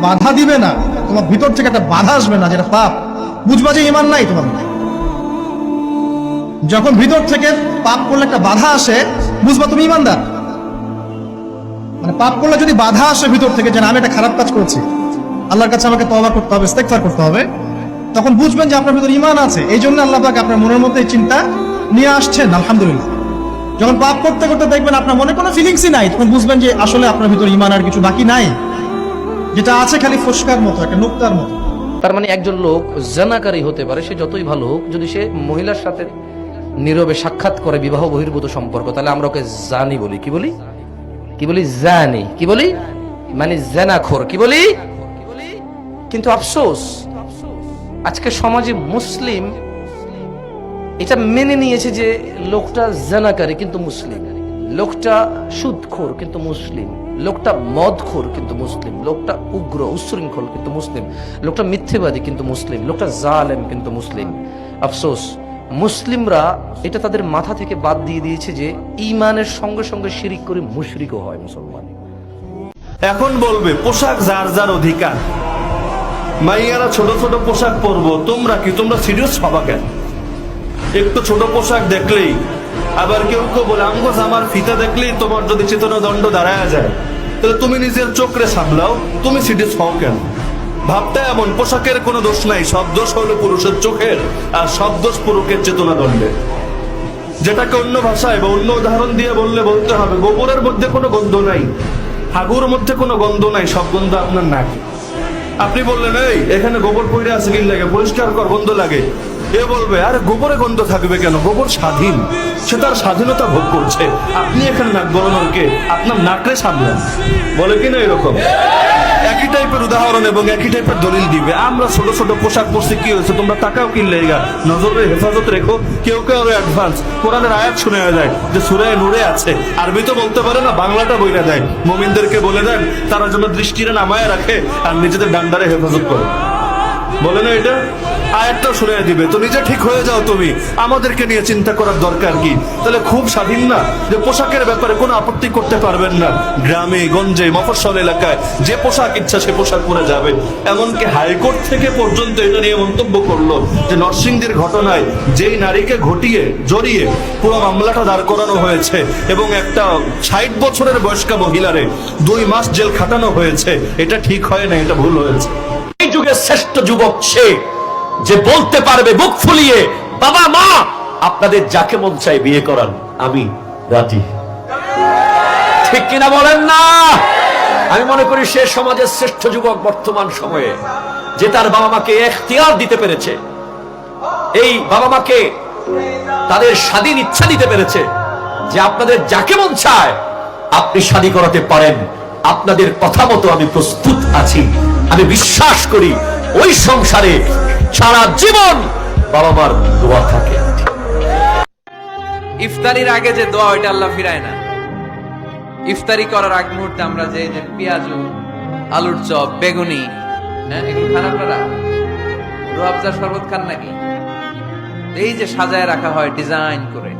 বাধা দিবে না, তোমার ভিতর থেকে একটা বাধা আসবে না, যেটা পাপ, বুঝবা যে ঈমান নাই তোমার। যখন ভিতর থেকে পাপ করলে একটা বাধা আসে, বুঝবা তুমি ঈমানদার। মানে পাপ করলে যদি বাধা আসে ভিতর থেকে যে আমি একটা খারাপ কাজ করেছি, আল্লাহর কাছে আমাকে তওবা করতে হবে, ইস্তেগফার করতে হবে, তখন বুঝবেন যে আপনার ভিতর ঈমান আছে। এই জন্য আল্লাহ পাক আপনার মনের মধ্যে এই চিন্তা নিয়ে আসছেন। আলহামদুলিল্লাহ। যখন পাপ করতে করতে দেখবেন আপনার মনে কোনো ফিলিংসই নাই, তখন বুঝবেন যে আসলে আপনার ভিতর ঈমান আর কিছু বাকি নাই, যেটা আছে খালি ফসকার মতো, একটা নুক্তার মতো। তার মানে একজন লোক জানাকারী হতে পারে, সে যতই ভালো হোক, যদি সে মহিলার সাথে নীরবে সাক্ষাৎ করে বিবাহ বহির্ভূত সম্পর্ক, তাহলে আমরা ওকে জানি বলি। কি বলি? কি বলি? জানি। কি বলি? মানে জানাখোর। কি বলি? কিন্তু আফসোস, আজকে সমাজে মুসলিম এটা মেনে নিয়েছে যে লোকটা জানাকারী কিন্তু মুসলিম, লোকটা সুদখোর কিন্তু মুসলিম, লোকটা মদখোর কিন্তু মুসলিম, লোকটা উগ্র উচ্ছৃঙ্খল কিন্তু মুসলিম, লোকটা মিথ্যেবাদী কিন্তু মুসলিম, লোকটা জালেম কিন্তু মুসলিম। আফসোস, মুসলিমরা এটা তাদের মাথা থেকে বাদ দিয়ে দিয়েছে যে ঈমানের সঙ্গে সঙ্গে শিরিক করে মুশরিকও হয় মুসলমান। এখন বলবে পোশাক যার যার অধিকার, মাইয়ারা ছোট ছোট পোশাক পরবো, তোমরা কি, তোমরা সিরিয়াস হবা কেন? একটু ছোট পোশাক দেখলেই, আবার কেউ কেউ বলে আমগো জামার ফিতা দেখলেই তোমার যদি চেতনা দণ্ড দাঁড়ায় যায়, তাহলে তুমি নিজের চোখরে সামলাও, তুমি সিরিয়াস হও কেন? ভাবটা এমন, পোশাকের কোনো দোষ নাই, সব দোষ হলো পুরুষের চোখের, আর সব দোষ পুরুষের চেতনা দণ্ডের। যেটাকে অন্য ভাষায় বা অন্য উদাহরণ দিয়ে বলতে হবে, গোবরের মধ্যে কোনো গন্ধ নাই, হাগুর মধ্যে কোনো গন্ধ নাই, সব গন্ধ আপনার নাকে। আপনি বললেন এই এখানে গোবর পড়ে আছে, কি লাগে, পরিষ্কার কর, গন্ধ লাগে। এ বলবে আরে গোবরে গন্ধ থাকবে কেন, গোবর স্বাধীন, সে তার স্বাধীনতা ভোগ করছে, আপনি এখানে নাক গলানোর কে? আপনার নাকরে সামলান, বলে কিনা এরকম? একই টাইপের উদাহরণ এবং একই টাইপের দলিল দিবে। আমরা ছোট ছোট পোশাক পরছি, কি হয়েছে, তোমরা টাকাও কিনলে, নজরের হেফাজত রেখো। কেউ কেউ আরো অ্যাডভান্স কোরআনের আয়াত শুনে যায় যে সূরা নূরে আছে, আরবি তো বলতে পারে না, বাংলাটা বইলা দেয়, মুমিনদেরকে বলে দেন তারা যেন দৃষ্টিরে নামায় রাখে আর নিজেদের ডান্ডারে হেফাজত করে, বলে না এটা? আয়াতটাও শুনে দিবে। তো নিজে ঠিক হয়ে যাও তুমি, আমাদেরকে নিয়ে চিন্তা করার দরকার কি? তাহলে খুব স্বাধীন না, যে পোশাকের ব্যাপারে কোনো আপত্তি করতে পারবেন না, গ্রামে গঞ্জে মফস্বল এলাকায় যে পোশাক ইচ্ছা সে পোশাক পরে যাবে। এমনকি হাইকোর্ট থেকে পর্যন্ত এটা নিয়ে মন্তব্য করলো যে নরসিংদীর ঘটনায় যেই নারীকে জড়িয়ে পুরো মামলাটা দাঁড় করানো হয়েছে এবং একটা 60 বছরের বয়স্কা মহিলারে 2 মাস জেল খাটানো হয়েছে, এটা ঠিক হয় না, এটা ভুল হয়েছে। এই যুগের শ্রেষ্ঠ যুবক সে যে বলতে পারবে বুক ফুলিয়ে, বাবা মা আপনাদের যাকে মন চাই বিয়ে করান, আমি রাজি। ঠিক কিনা বলেন না? আমি মনে করি সে সমাজের শ্রেষ্ঠ যুবক বর্তমান সময়ে, যে তার বাবা মাকে এখতিয়ার দিতে পেরেছে, এই বাবা মাকে তাদের স্বাধীন ইচ্ছা দিতে পেরেছে যে আপনাদের যাকে মন চায় আপনি শাদী করাতে পারেন, আপনাদের কথা মতো আমি প্রস্তুত আছি। আমি বিশ্বাস করি ওই সংসারে সারা জীবন বাবা মার দোয়া থাকে। ইফতারির আগে যে দোয়া, ওইটা আল্লাহ ফিরায় না। ইফতারি করার আগ মুহূর্তে আমরা যে পেঁয়াজু, আলুর চপ, বেগুনি, হ্যাঁ, এগুলো খান আপনারা? রুয়াবজার শরবত খান নাকি? এই যে সাজায় রাখা হয় ডিজাইন করে,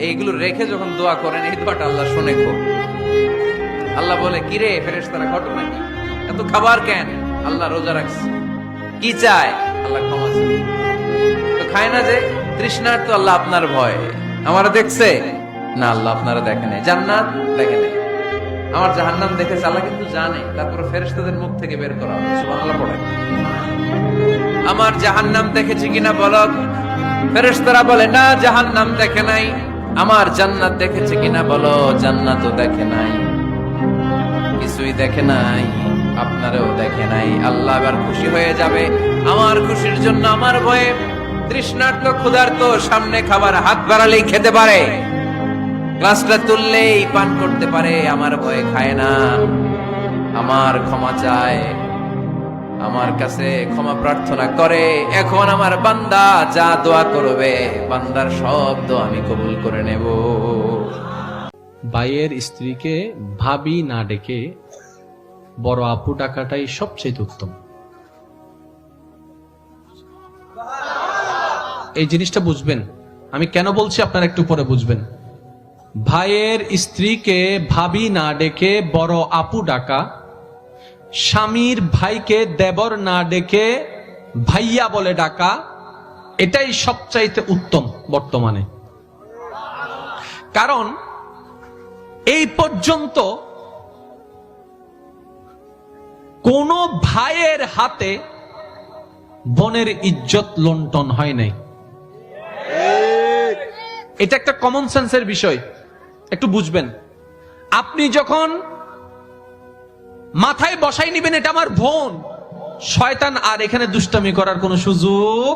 এইগুলো রেখে যখন দোয়া করেন, এই দোয়াটা আল্লাহ শুনে খুব। আল্লাহ বলে, কিরে ফেরেশতারা, ঘটনা কি? এত খাবার কেন? আল্লাহ রোজা রাখছে। কি চায়? আল্লাহ ক্ষমা চায়। তো খায় না যে তৃষ্ণার্ত, আল্লাহ আপনার ভয়। আমারা দেখছে না, আল্লাহ আপনারা দেখে নাই। জান্নাত দেখে নাই, আমার জাহান্নাম দেখেছে আল্লাহ কিন্তু জানে। তারপরে ফেরেশতাদের মুখ থেকে বের করা হবে, সুবহানাল্লাহ পড়ে। আমার জাহান্নাম দেখেছি কিনা বলো? ফেরেশতারা বলে না, জাহান্নাম দেখে নাই। আমার জান্নাত দেখেছে কিনা বলো? জান্নাতও দেখে নাই, কিছুই দেখে নাই, আপনারও দেখে নাই। আল্লাহ এবার খুশি হয়ে যাবে। আমার খুশির জন্য আমার ভয়ে তৃষ্ণার্ত ক্ষুধার্ত সামনে খাবার হাত বাড়ালেই খেতে পারে, গ্লাসটা তুললেই পান করতে পারে, আমার ভয়ে খায় না। আমার ক্ষমা চায়, আমার কাছে ক্ষমা প্রার্থনা করে। এখন আমার বান্দা যা দোয়া করবে, বান্দার সব দোয়া আমি কবুল করে নেব। ভাইয়ের স্ত্রীকে ভাবি না ডেকে বড় আপু ডাকাটাই সবচেয়ে উত্তম। এই জিনিসটা বুঝবেন, আমি কেন বলছি আপনারা একটু পরে বুঝবেন। ভাইয়ের স্ত্রীকে ভাবি না ডেকে বড় আপু ডাকা স্বামীর ভাইকে দেবর না ডেকে ভাইয়া বলে ডাকা, এটাই সবচাইতে উত্তম বর্তমানে। কারণ এই পর্যন্ত কোন ভাইয়ের হাতে বোনের ইজ্জত লুণ্ঠন হয় নাই। এটা একটা কমন সেন্সের বিষয়, একটু বুঝবেন। আপনি যখন মাথায় বসাই নিবেন এটা আমার বোন, শয়তান আর এখানে দুষ্টামি করার কোনো সুযোগ।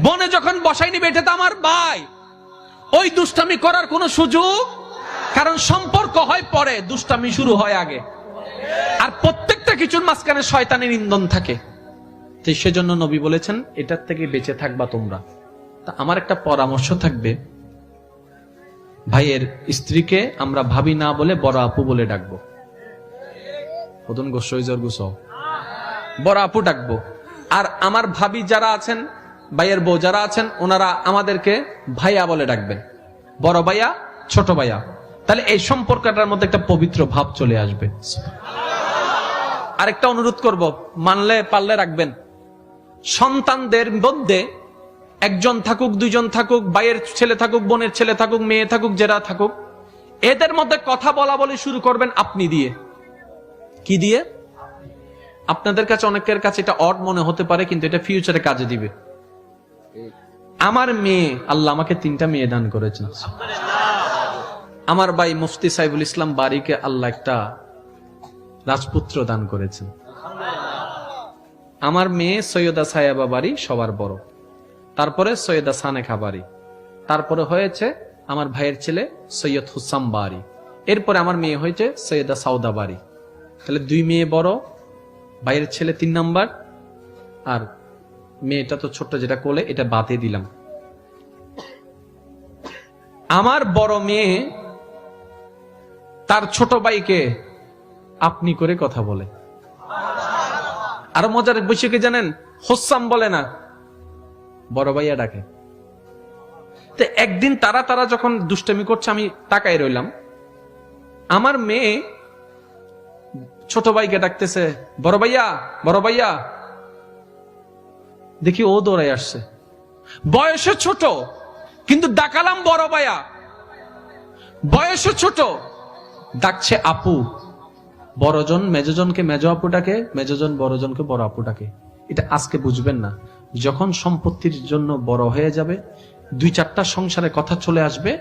বোনে যখন বসাই নিবে এটা তো আমার ভাই, ওই দুষ্টামি করার কোনো সুযোগ, কারণ সম্পর্ক হয় পরে, দুষ্টামি শুরু হয় আগে। আর প্রত্যেকটা কিছুর মাঝখানে শয়তানের ইন্ধন থাকে। তো সেজন্য নবী বলেছেন এটার থেকে বেঁচে থাকবা তোমরা। তা আমার একটা পরামর্শ থাকবে, ভাইয়ের স্ত্রীকে আমরা ভাবি না বলে বড় আপু বলে ডাকবো। বড় আপু ডাকবো। আর আমার ভাবি যারা আছেন, ভাইয়ের বউ যারা আছেন, ওনারা আমাদেরকে ভাইয়া বলে ডাকবেন, বড় ভাইয়া, ছোট ভাইয়া। তাহলে এই সম্পর্কটার মধ্যে একটা পবিত্র ভাব চলে আসবে। আরেকটা অনুরোধ করব, মানলে পারলে রাখবেন, সন্তানদের মধ্যে একজন থাকুক, দুইজন থাকুক, ভাইয়ের ছেলে থাকুক, বোনের ছেলে থাকুক, মেয়ে থাকুক, যারা থাকুক, এদের মধ্যে কথা বলা বলি শুরু করবেন আপনি দিয়ে। কি দিয়ে? আপনাদের কাছে, অনেকের কাছে এটা অড মনে হতে পারে, কিন্তু এটা ফিউচারে কাজে দিবে। আমার মেয়ে, আল্লাহ আমাকে 3টা মেয়ে দান করেছেন। আমার ভাই মুফতি সাইফুল ইসলাম বারীকে আল্লাহ একটা রাজপুত্র দান করেছেন। আমার মেয়ে সৈয়দা সায়াবা বাড়ি সবার বড়, তারপরে সৈয়দা সানেখা বাড়ি, তারপরে হয়েছে আমার ভাইয়ের ছেলে সৈয়দ হুসাম বাড়ি, এরপরে আমার মেয়ে হয়েছে সৈয়দা সাউদা বাড়ি। তাহলে 2 মেয়ে বড়, ভাইয়ের ছেলে 3 নাম্বার, আর মেয়েটা তো ছোট্ট যেটা কোলে, এটা বাদে দিলাম। আমার বড় মেয়ে তার ছোট ভাইকে আপনি করে কথা বলে। আর মজার বিষয় কি জানেন? হোসাম বলে না, বড় ভাইয়া ডাকে। তো একদিন তারা যখন দুষ্টামি করছে, আমি তাকাই রইলাম, আমার মেয়ে ছোট ভাইকে ডাকতেছে, বড় ভাইয়া, বড় ভাইয়া। দেখি ও দৌড়াই আসছে, বয়সে ছোট কিন্তু ডাকালাম বড় ভাইয়া, বয়সে ছোট ডাকছে আপু। বড়জন মেজজনকে মেজ আপুটাকে, মেজজন বড়জনকে বড় আপুটাকে। এটা আজকে বুঝবেন না, যখন সম্পত্তির জন্য বড় হয়ে যাবে, 2-4টা সংসারে কথা চলে আসবে,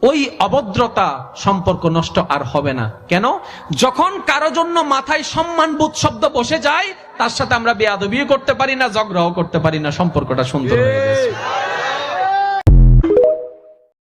ওই অভদ্রতা সম্পর্ক নষ্ট আর হবে না। কেন? যখন কারো জন্য মাথায় সম্মানবোধ শব্দ বসে যায়, তার সাথে আমরা বেয়াদবিও করতে পারি না, ঝগড়াও করতে পারি না, সম্পর্কটা সুন্দর হয়ে গেছে।